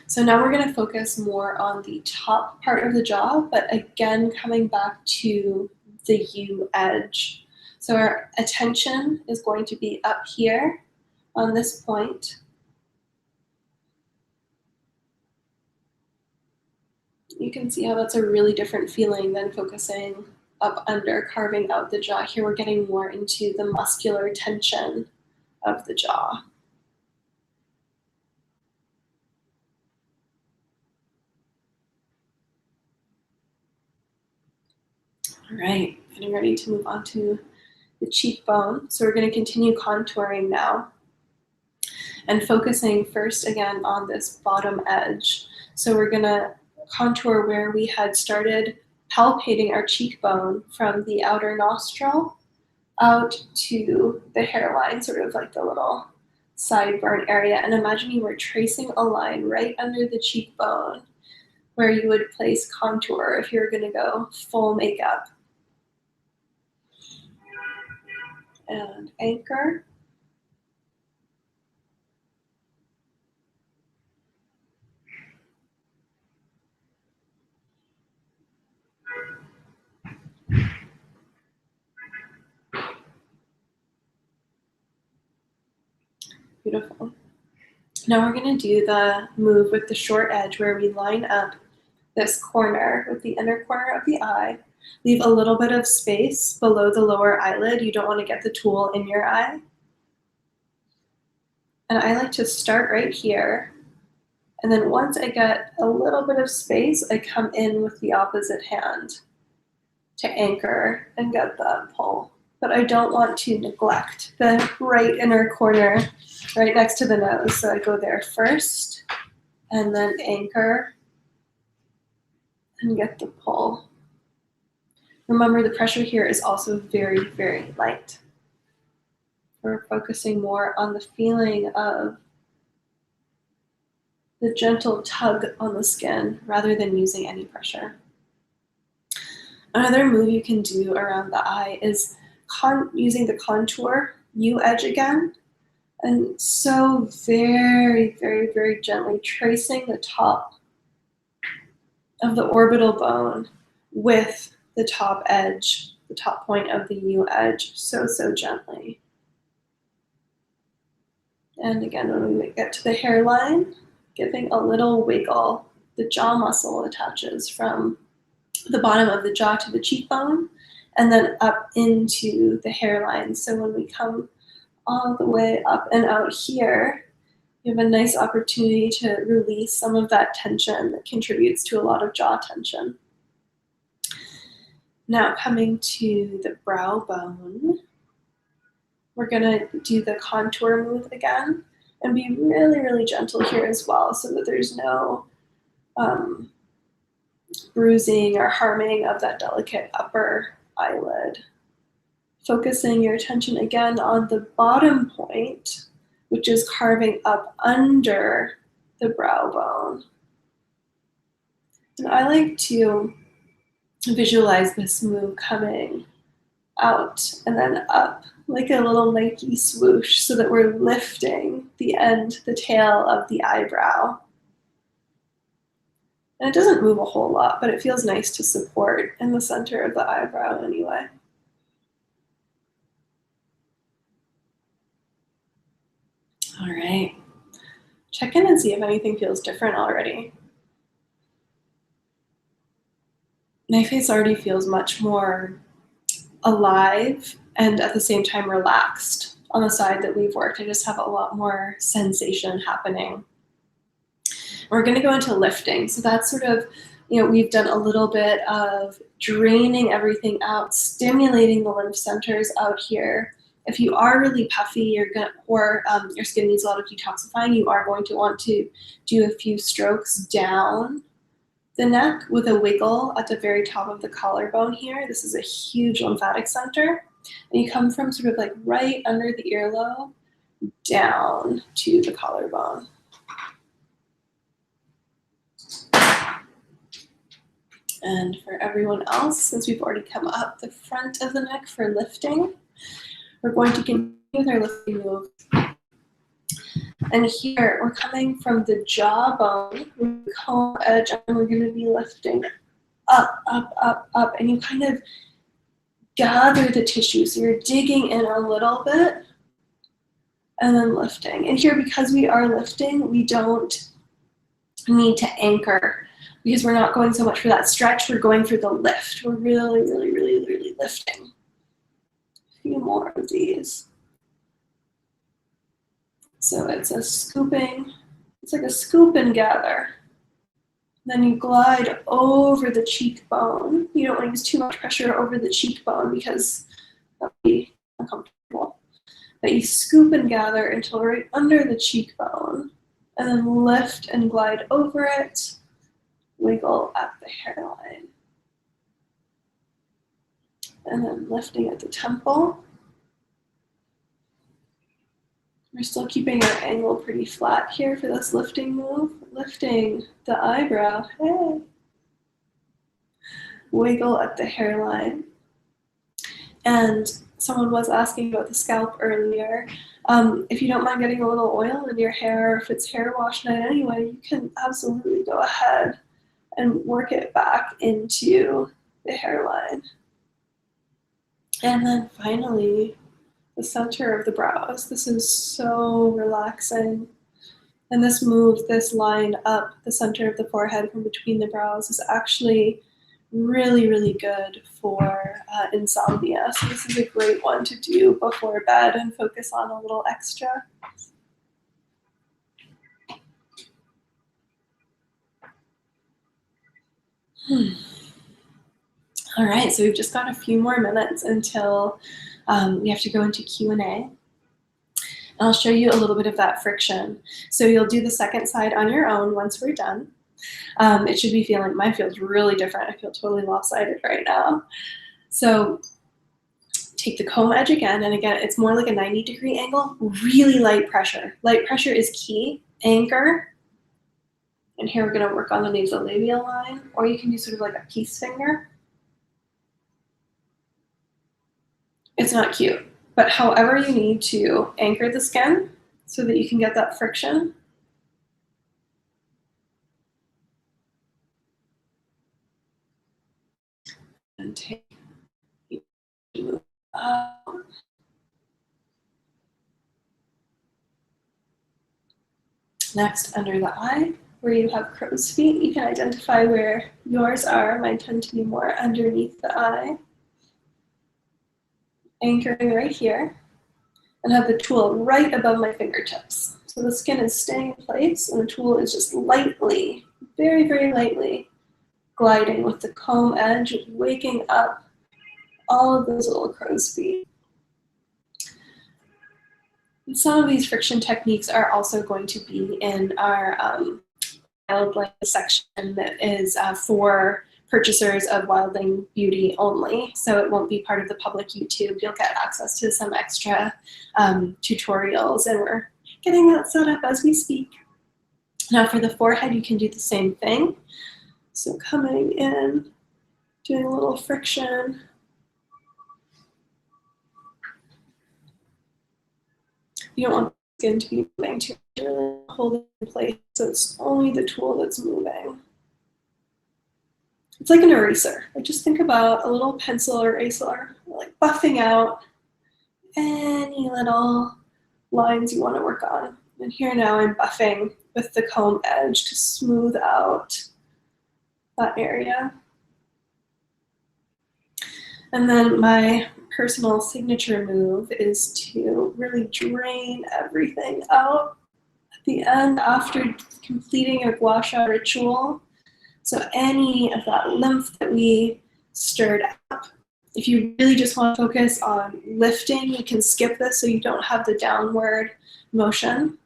So now we're going to focus more on the top part of the jaw, but again, coming back to the U edge. So our attention is going to be up here on this point. You can see how that's a really different feeling than focusing up under, carving out the jaw. Here we're getting more into the muscular tension of the jaw. All right, getting ready to move on to the cheekbone. So we're going to continue contouring now and focusing first again on this bottom edge. So we're going to contour where we had started palpating our cheekbone from the outer nostril out to the hairline, sort of like the little sideburn area. And imagine you were tracing a line right under the cheekbone where you would place contour if you were going to go full makeup. And anchor. Beautiful. Now we're going to do the move with the short edge where we line up this corner with the inner corner of the eye. Leave a little bit of space below the lower eyelid. You don't want to get the tool in your eye. And I like to start right here. And then once I get a little bit of space, I come in with the opposite hand to anchor and get that pull. But I don't want to neglect the right inner corner right next to the nose. So I go there first and then anchor and get the pull. Remember, the pressure here is also very, very light. We're focusing more on the feeling of the gentle tug on the skin rather than using any pressure. Another move you can do around the eye is using the contour U edge again, and so very, very, very gently tracing the top of the orbital bone with the top edge, the top point of the U edge, so, so gently. And again, when we get to the hairline, giving a little wiggle. The jaw muscle attaches from the bottom of the jaw to the cheekbone and then up into the hairline. So when we come all the way up and out here, you have a nice opportunity to release some of that tension that contributes to a lot of jaw tension. Now coming to the brow bone, we're gonna do the contour move again and be really, really gentle here as well so that there's no bruising or harming of that delicate upper eyelid. Focusing your attention again on the bottom point, which is carving up under the brow bone. And I like to visualize this move coming out and then up like a little Nike swoosh so that we're lifting the end, the tail of the eyebrow. And it doesn't move a whole lot, but it feels nice to support in the center of the eyebrow anyway. All right, check in and see if anything feels different already. My face already feels much more alive and at the same time relaxed on the side that we've worked. I just have a lot more sensation happening. We're gonna go into lifting. So that's sort of, we've done a little bit of draining everything out, stimulating the lymph centers out here. If you are really puffy, or your skin needs a lot of detoxifying, you are going to want to do a few strokes down the neck with a wiggle at the very top of the collarbone here. This is a huge lymphatic center. And you come from sort of like right under the earlobe down to the collarbone. And for everyone else, since we've already come up the front of the neck for lifting, we're going to continue with our lifting move. And here we're coming from the jawbone with the comb edge, and we're going to be lifting up, up, up, up. And you kind of gather the tissue. So you're digging in a little bit and then lifting. And here, because we are lifting, we don't need to anchor because we're not going so much for that stretch. We're going for the lift. We're really, really, really, really lifting. A few more of these. So it's a scooping, it's like a scoop and gather. Then you glide over the cheekbone. You don't want to use too much pressure over the cheekbone because that would be uncomfortable. But you scoop and gather until right under the cheekbone, and then lift and glide over it, wiggle at the hairline. And then lifting at the temple. We're still keeping our angle pretty flat here for this lifting move. Lifting the eyebrow, hey. Wiggle at the hairline. And someone was asking about the scalp earlier. If you don't mind getting a little oil in your hair, or if it's hair wash night anyway, you can absolutely go ahead and work it back into the hairline. And then finally, the center of the brows. This is so relaxing. And this move, this line up the center of the forehead from between the brows is actually really, really good for insomnia. So this is a great one to do before bed and focus on a little extra. All right, so we've just got a few more minutes until we have to go into Q&A. And I'll show you a little bit of that friction. So you'll do the second side on your own once we're done. It should be feeling, mine feels really different. I feel totally lopsided right now. So take the comb edge again, and again, it's more like a 90-degree angle, really light pressure. Light pressure is key. Anchor, and here we're gonna work on the nasolabial line, or you can do sort of like a peace finger. It's not cute, but however you need to anchor the skin so that you can get that friction. And take, move up. Next, under the eye, where you have crow's feet, you can identify where yours are. Mine tend to be more underneath the eye. Anchoring right here, and have the tool right above my fingertips. So the skin is staying in place, and the tool is just lightly, very, very lightly gliding with the comb edge, waking up all of those little crow's feet. And some of these friction techniques are also going to be in our Wildling section that is for purchasers of Wildling Beauty only. So it won't be part of the public YouTube. You'll get access to some extra tutorials, and we're getting that set up as we speak. Now for the forehead, you can do the same thing. So coming in, doing a little friction. You don't want the skin to be moving too much. Really hold it in place so it's only the tool that's moving. It's like an eraser. Like just think about a little pencil eraser, like buffing out any little lines you want to work on. And here now I'm buffing with the comb edge to smooth out that area. And then my personal signature move is to really drain everything out at the end after completing a Gua Sha ritual. So any of that lymph that we stirred up, if you really just want to focus on lifting, you can skip this so you don't have the downward motion.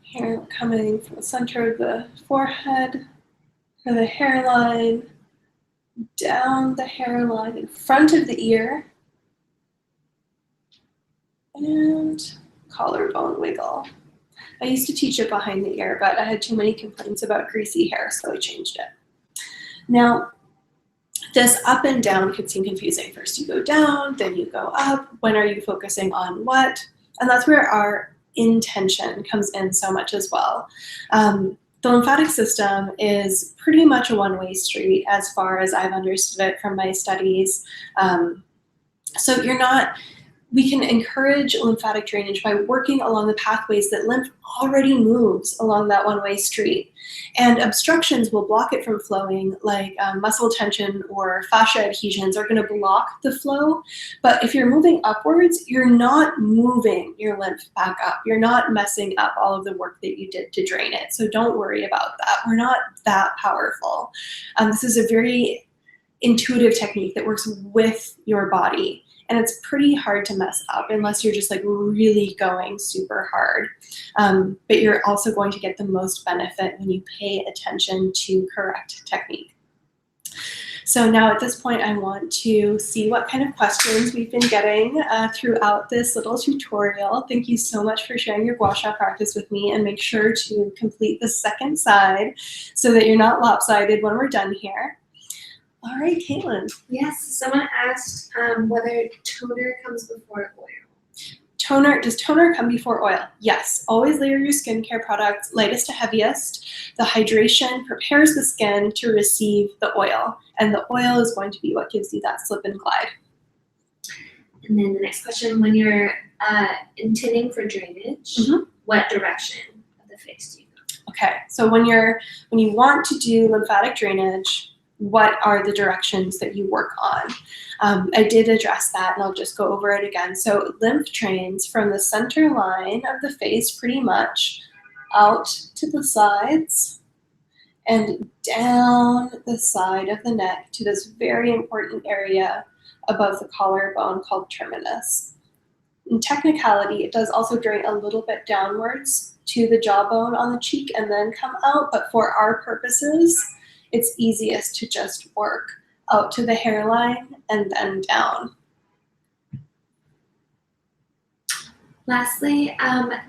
Here, coming from the center of the forehead, to the hairline, down the hairline in front of the ear, and collarbone wiggle. I used to teach it behind the ear, but I had too many complaints about greasy hair, so I changed it. Now, this up and down could seem confusing. First you go down, then you go up. When are you focusing on what? And that's where our intention comes in so much as well. The lymphatic system is pretty much a one-way street as far as I've understood it from my studies. So we can encourage lymphatic drainage by working along the pathways that lymph already moves along that one-way street. And obstructions will block it from flowing, like muscle tension or fascia adhesions are going to block the flow. But if you're moving upwards, you're not moving your lymph back up. You're not messing up all of the work that you did to drain it. So don't worry about that. We're not that powerful. This is a very intuitive technique that works with your body. And it's pretty hard to mess up unless you're just like really going super hard. But you're also going to get the most benefit when you pay attention to correct technique. So now at this point, I want to see what kind of questions we've been getting throughout this little tutorial. Thank you so much for sharing your Gua Sha practice with me, and make sure to complete the second side so that you're not lopsided when we're done here. All right, Caitlin. Yes, someone asked whether toner comes before oil. Does toner come before oil? Yes, always layer your skincare products lightest to heaviest. The hydration prepares the skin to receive the oil, and the oil is going to be what gives you that slip and glide. And then the next question, when you're intending for drainage, what direction of the face do you go? Okay, so when you want to do lymphatic drainage, what are the directions that you work on? I did address that, and I'll just go over it again. So lymph drains from the center line of the face pretty much out to the sides and down the side of the neck to this very important area above the collarbone called terminus. In technicality, it does also drain a little bit downwards to the jawbone on the cheek and then come out, but for our purposes, it's easiest to just work out to the hairline and then down. Lastly,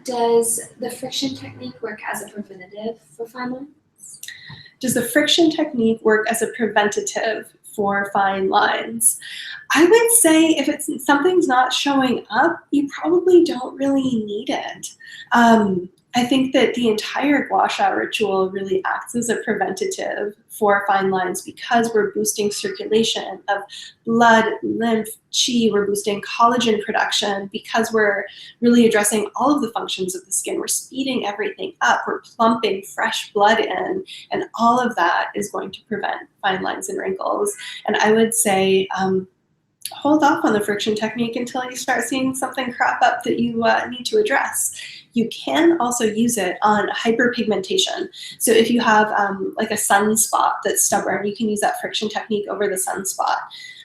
does the friction technique work as a preventative for fine lines? Does the friction technique work as a preventative for fine lines? I would say if something's not showing up, you probably don't really need it. I think that the entire Gua Sha ritual really acts as a preventative for fine lines because we're boosting circulation of blood, lymph, qi, we're boosting collagen production because we're really addressing all of the functions of the skin. We're speeding everything up, we're plumping fresh blood in, and all of that is going to prevent fine lines and wrinkles. And I would say, hold off on the friction technique until you start seeing something crop up that you need to address. You can also use it on hyperpigmentation. So if you have like a sunspot that's stubborn, you can use that friction technique over the sunspot.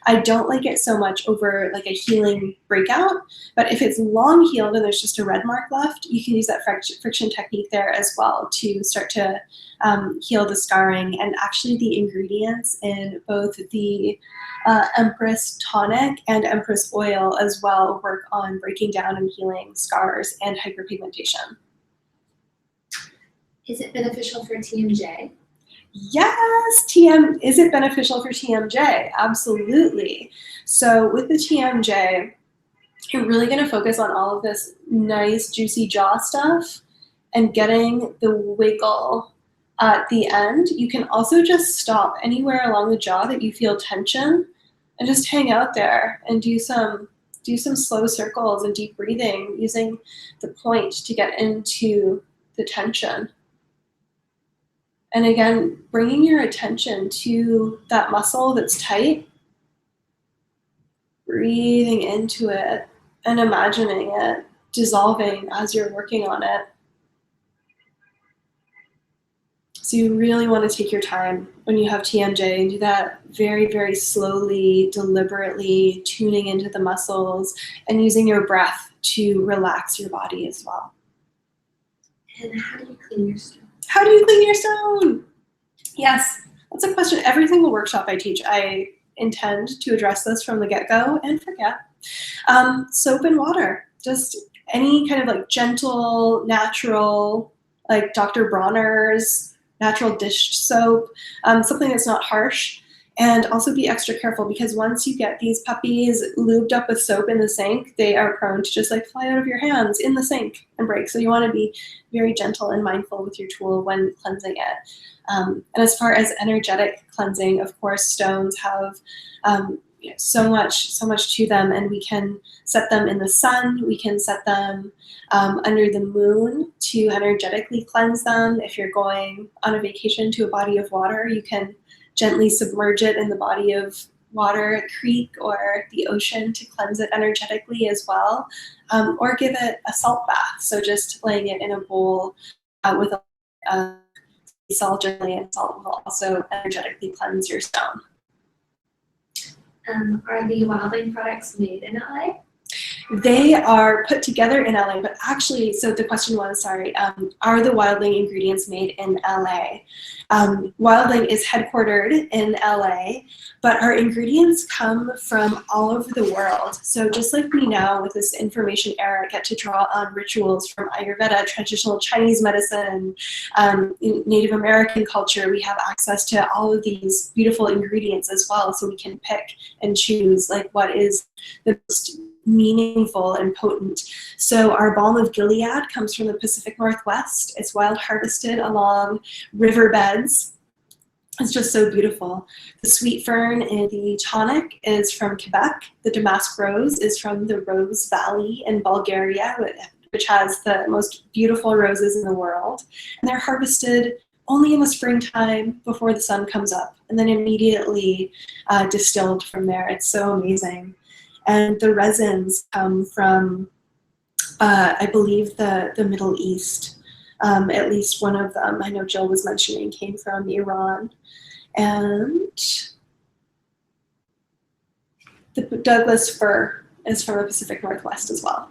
I don't like it so much over like a healing breakout, but if it's long healed and there's just a red mark left, you can use that friction technique there as well to start to heal the scarring. And actually the ingredients in both the Empress tonic and Empress oil as well work on breaking down and healing scars and hyperpigmentation. Is it beneficial for TMJ? Yes, is it beneficial for TMJ? Absolutely. So with the TMJ, you're really going to focus on all of this nice juicy jaw stuff and getting the wiggle at the end. You can also just stop anywhere along the jaw that you feel tension and just hang out there and do some slow circles and deep breathing using the point to get into the tension. And again, bringing your attention to that muscle that's tight, breathing into it and imagining it dissolving as you're working on it. So you really want to take your time when you have TMJ and do that very, very slowly, deliberately, tuning into the muscles and using your breath to relax your body as well. And how do you clean your stone? How do you clean your stone? Yes, that's a question. Every single workshop I teach, I intend to address this from the get-go and forget. Soap and water, just any kind of like gentle, natural, like Dr. Bronner's natural dish soap, something that's not harsh. And also be extra careful because once you get these puppies lubed up with soap in the sink, they are prone to just like fly out of your hands in the sink and break. So you want to be very gentle and mindful with your tool when cleansing it. And as far as energetic cleansing, of course, stones have so much to them, and we can set them in the sun. We can set them under the moon to energetically cleanse them. If you're going on a vacation to a body of water, you can gently submerge it in the body of water, a creek or the ocean to cleanse it energetically as well, or give it a salt bath. So just laying it in a bowl with salt gently, and salt will also energetically cleanse your stone. Are the Wildling products made in LA? They are put together in LA, but actually, so the question was, are the Wildling ingredients made in LA? Wildling is headquartered in LA, but our ingredients come from all over the world. So just like we now, with this information era, get to draw on rituals from Ayurveda, traditional Chinese medicine, Native American culture, we have access to all of these beautiful ingredients as well, so we can pick and choose like what is the most meaningful and potent. So our balm of Gilead comes from the Pacific Northwest. It's wild harvested along riverbeds. It's just so beautiful. The sweet fern in the tonic is from Quebec. The damask rose is from the Rose Valley in Bulgaria, which has the most beautiful roses in the world. And they're harvested only in the springtime before the sun comes up, and then immediately distilled from there. It's so amazing. And the resins come from, I believe, the Middle East. At least one of them, I know Jill was mentioning, came from Iran. And The Douglas fir is from the Pacific Northwest as well.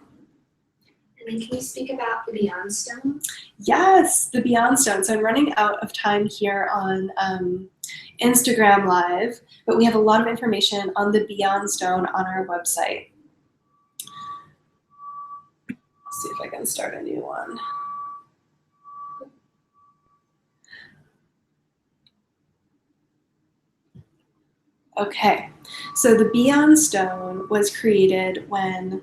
And then can you speak about the Beyond Stone? Yes, the Beyond Stone. So I'm running out of time here on Instagram Live, but we have a lot of information on the Beyond Stone on our website. Let's see if I can start a new one. Okay, so the Beyond Stone was created when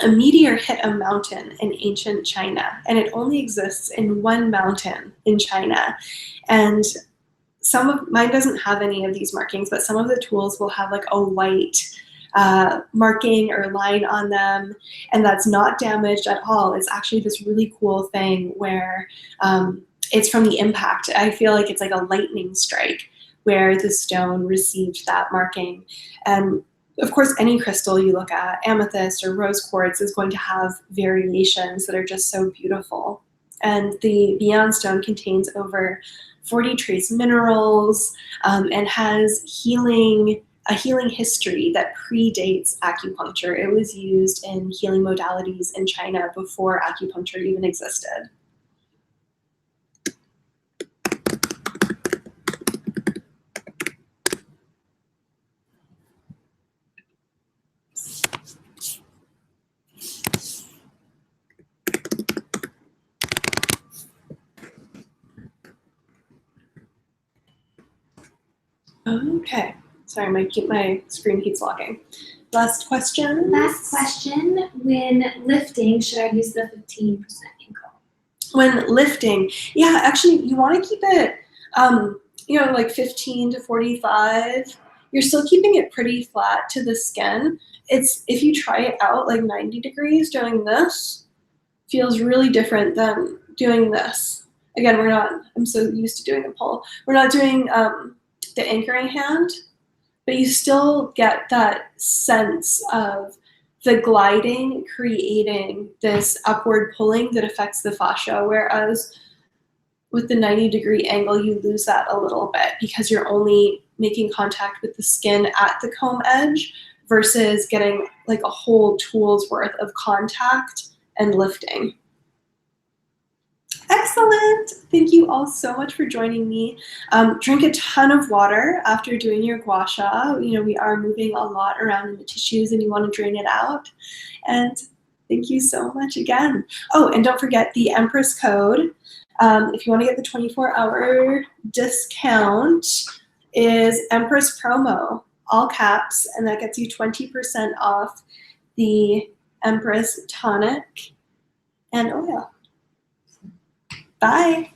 a meteor hit a mountain in ancient China, and it only exists in one mountain in China. And mine doesn't have any of these markings, but some of the tools will have like a white marking or line on them, and that's not damaged at all. It's actually this really cool thing where it's from the impact. I feel like it's like a lightning strike where the stone received that marking. And of course, any crystal you look at, amethyst or rose quartz, is going to have variations that are just so beautiful. And the Beyond Stone contains over 40 trace minerals and has a healing history that predates acupuncture. It was used in healing modalities in China before acupuncture even existed. Okay, sorry, my screen keeps locking. Last question. Last question. When lifting, should I use the 15% ankle? When lifting, yeah, actually, you want to keep it, like 15 to 45. You're still keeping it pretty flat to the skin. If you try it out like 90 degrees, doing this feels really different than doing this. Again, I'm so used to doing the pull. We're not doing the anchoring hand, but you still get that sense of the gliding creating this upward pulling that affects the fascia, whereas with the 90-degree angle, you lose that a little bit because you're only making contact with the skin at the comb edge versus getting like a whole tool's worth of contact and lifting. Excellent. Thank you all so much for joining me. Drink a ton of water after doing your Gua Sha. We are moving a lot around in the tissues and you want to drain it out. And thank you so much again. Oh, and don't forget the Empress code. If you want to get the 24-hour discount is Empress promo, all caps, and that gets you 20% off the Empress tonic and oil. Bye.